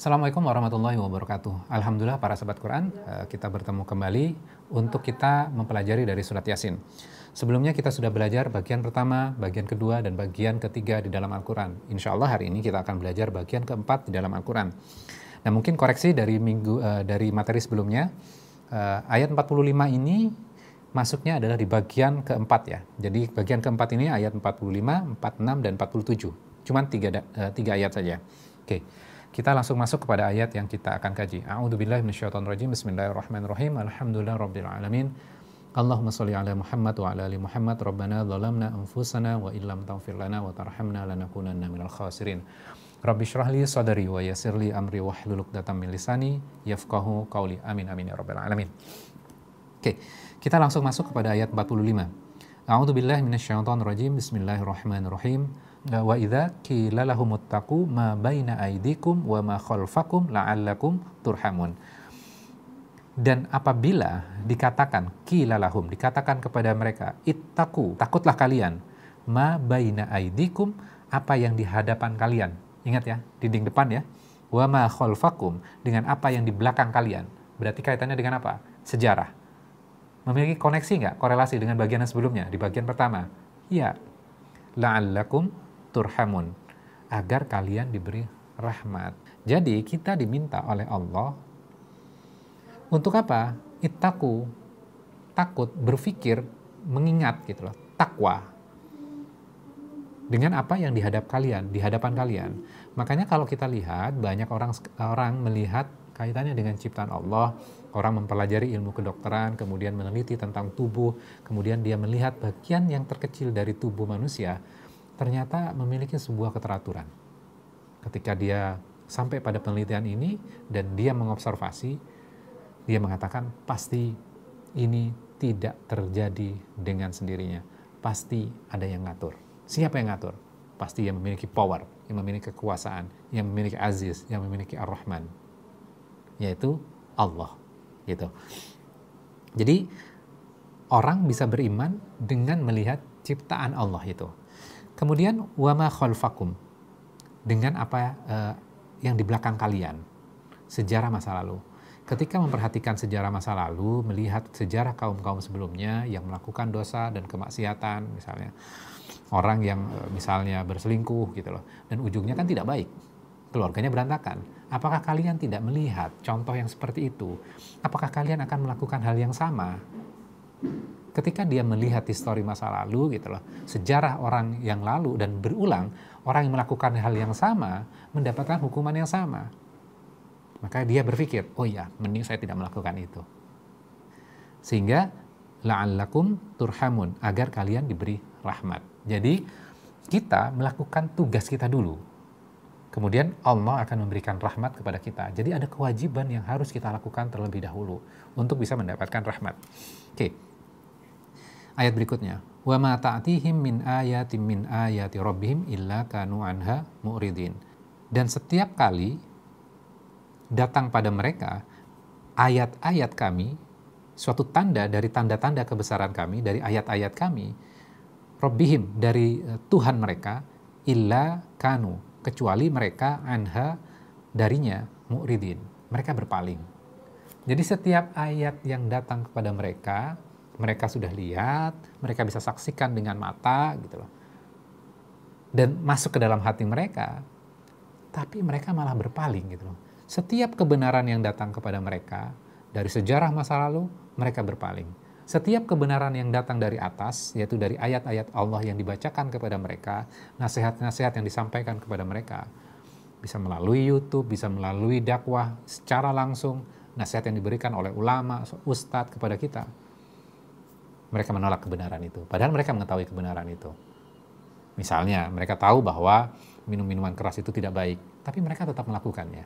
Assalamualaikum warahmatullahi wabarakatuh. Alhamdulillah para sahabat Quran, kita bertemu kembali untuk kita mempelajari dari surat Yasin. Sebelumnya kita sudah belajar bagian pertama, bagian kedua, dan bagian ketiga di dalam Al-Quran. Insya Allah hari ini kita akan belajar bagian keempat di dalam Al-Quran. Nah, mungkin koreksi dari dari materi sebelumnya, ayat 45 ini masuknya adalah di bagian keempat ya. Jadi bagian keempat ini ayat 45, 46, dan 47. Cuman tiga ayat saja. Oke. Kita langsung masuk kepada ayat yang kita akan kaji. A'udzubillahi minasyaitonirrajim. Bismillahirrahmanirrahim. Alhamdulillahirabbil alamin. Allahumma shalli ala Muhammad wa ala ali Muhammad. Rabbana dzalamna anfusana wa illam taghfir lana wa tarhamna lanakunanna minal khasirin. Rabbi shrah li sadri wa yassir li amri wahlul 'uqdatam min lisani yafqahu qawli. Amin amin ya rabbal alamin. Oke, kita langsung masuk kepada ayat 45. A'udzubillahi minasyaitonirrajim. Bismillahirrahmanirrahim. Wa idza qila lahumuttaqu ma baina aydikum wa ma khalfakum la'allakum turhamun. Dan apabila dikatakan qila lahum, dikatakan kepada mereka, ittaqu, takutlah kalian, ma baina aydikum, apa yang di hadapan kalian. Ingat ya, dinding depan ya. Wa ma khalfakum, dengan apa yang di belakang kalian. Berarti kaitannya dengan apa? Sejarah. Memiliki koneksi nggak, korelasi dengan bagian yang sebelumnya, di bagian pertama? Iya. La'allakum turhamun, agar kalian diberi rahmat. Jadi kita diminta oleh Allah untuk apa? Ittaqu, takut, berpikir, mengingat gitu loh, takwa. Dengan apa yang di hadapan kalian. Makanya kalau kita lihat banyak orang melihat kaitannya dengan ciptaan Allah, orang mempelajari ilmu kedokteran, kemudian meneliti tentang tubuh, kemudian dia melihat bagian yang terkecil dari tubuh manusia, ternyata memiliki sebuah keteraturan. Ketika dia sampai pada penelitian ini dan dia mengobservasi, dia mengatakan pasti ini tidak terjadi dengan sendirinya. Pasti ada yang ngatur. Siapa yang ngatur? Pasti yang memiliki power, yang memiliki kekuasaan, yang memiliki aziz, yang memiliki ar-Rahman, yaitu Allah. Gitu. Jadi orang bisa beriman dengan melihat ciptaan Allah itu. Kemudian wama khalfakum, dengan apa yang di belakang kalian, sejarah masa lalu. Ketika memperhatikan sejarah masa lalu, melihat sejarah kaum-kaum sebelumnya yang melakukan dosa dan kemaksiatan, misalnya orang yang misalnya berselingkuh gitu loh, dan ujungnya kan tidak baik, keluarganya berantakan. Apakah kalian tidak melihat contoh yang seperti itu? Apakah kalian akan melakukan hal yang sama? Ketika dia melihat histori masa lalu gitu loh, sejarah orang yang lalu dan berulang, orang yang melakukan hal yang sama mendapatkan hukuman yang sama. Maka dia berpikir, oh ya, mending saya tidak melakukan itu. Sehingga la'allakum turhamun, agar kalian diberi rahmat. Jadi kita melakukan tugas kita dulu. Kemudian Allah akan memberikan rahmat kepada kita. Jadi ada kewajiban yang harus kita lakukan terlebih dahulu untuk bisa mendapatkan rahmat. Oke. Ayat berikutnya, wa ma ta'tihim min ayatin min ayati rabbihim illa kanu anha mu'ridin. Dan setiap kali datang pada mereka ayat-ayat kami, suatu tanda dari tanda-tanda kebesaran kami, dari ayat-ayat kami, rabbihim, dari Tuhan mereka, illa kanu, kecuali mereka anha, darinya mu'ridin, mereka berpaling. Jadi setiap ayat yang datang kepada mereka sudah lihat, mereka bisa saksikan dengan mata gitu loh. Dan masuk ke dalam hati mereka, tapi mereka malah berpaling gitu loh. Setiap kebenaran yang datang kepada mereka dari sejarah masa lalu, mereka berpaling. Setiap kebenaran yang datang dari atas, yaitu dari ayat-ayat Allah yang dibacakan kepada mereka, nasihat-nasihat yang disampaikan kepada mereka, bisa melalui YouTube, bisa melalui dakwah secara langsung, nasihat yang diberikan oleh ulama, ustadz kepada kita. Mereka menolak kebenaran itu, padahal mereka mengetahui kebenaran itu. Misalnya, mereka tahu bahwa minum-minuman keras itu tidak baik, tapi mereka tetap melakukannya.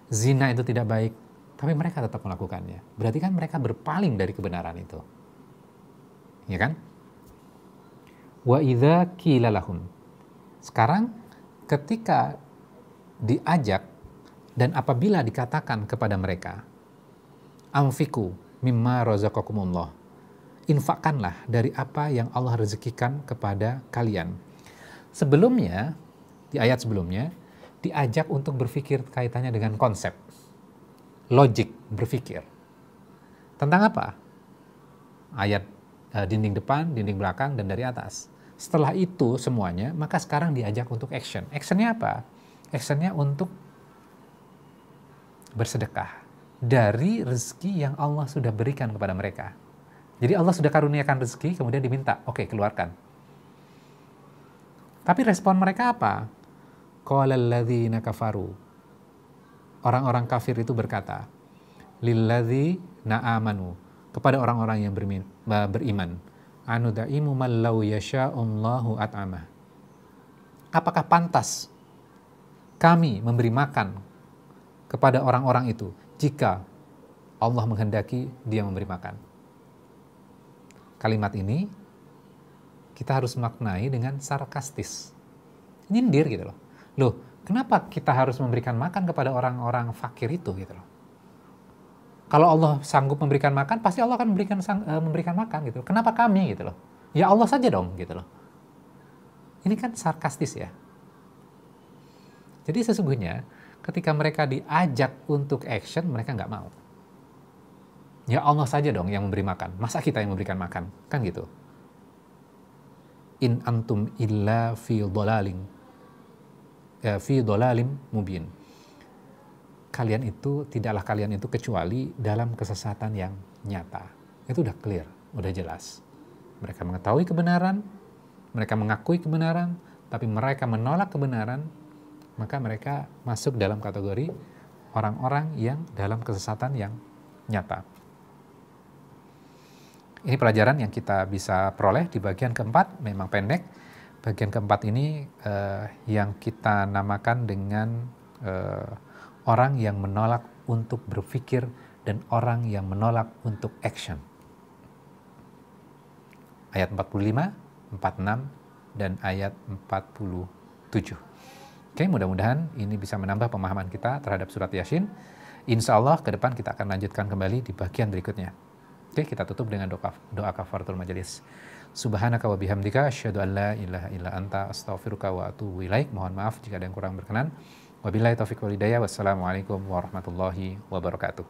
Zina itu tidak baik, tapi mereka tetap melakukannya. Berarti kan mereka berpaling dari kebenaran itu. Ya kan? Wa idza qila lahum. Sekarang, ketika diajak dan apabila dikatakan kepada mereka, anfiku mimma razaqakumullah, infakkanlah dari apa yang Allah rezekikan kepada kalian. Sebelumnya, di ayat sebelumnya, diajak untuk berpikir kaitannya dengan konsep, logik berpikir. Tentang apa? Ayat dinding depan, dinding belakang, dan dari atas. Setelah itu semuanya, maka sekarang diajak untuk action. Actionnya apa? Actionnya untuk bersedekah dari rezeki yang Allah sudah berikan kepada mereka. Jadi Allah sudah karuniakan rezeki, kemudian diminta, oke, keluarkan. Tapi respon mereka apa? Qala alladzina kafaru. Orang-orang kafir itu berkata, lilladzina amanu, kepada orang-orang yang beriman, anudaimu man law yasha'allahu at'amah. Apakah pantas kami memberi makan kepada orang-orang itu jika Allah menghendaki dia memberi makan? Kalimat ini kita harus maknai dengan sarkastis. Nyindir gitu loh. Loh, kenapa kita harus memberikan makan kepada orang-orang fakir itu gitu loh? Kalau Allah sanggup memberikan makan, pasti Allah akan memberikan makan gitu. Kenapa kami gitu loh? Ya Allah saja dong gitu loh. Ini kan sarkastis ya. Jadi sesungguhnya ketika mereka diajak untuk action, mereka nggak mau. Ya Allah saja dong yang memberi makan. Masa kita yang memberikan makan? Kan gitu. In antum illa fi dhalalim mubin. Tidaklah kalian itu kecuali dalam kesesatan yang nyata. Itu udah clear, udah jelas. Mereka mengetahui kebenaran, mereka mengakui kebenaran, tapi mereka menolak kebenaran, maka mereka masuk dalam kategori orang-orang yang dalam kesesatan yang nyata. Ini pelajaran yang kita bisa peroleh di bagian keempat, memang pendek. Bagian keempat ini yang kita namakan dengan orang yang menolak untuk berpikir dan orang yang menolak untuk action. Ayat 45, 46, dan ayat 47. Oke, mudah-mudahan ini bisa menambah pemahaman kita terhadap surat Yasin. Insya Allah ke depan kita akan lanjutkan kembali di bagian berikutnya. Oke, kita tutup dengan doa kafaratul majelis. Subhanaka wa bihamdika asyhadu an la ilaha illa anta astaghfiruka wa atubu ilaik. Mohon maaf jika ada yang kurang berkenan. Wabillahi taufiq wal hidayah. Wassalamualaikum warahmatullahi wabarakatuh.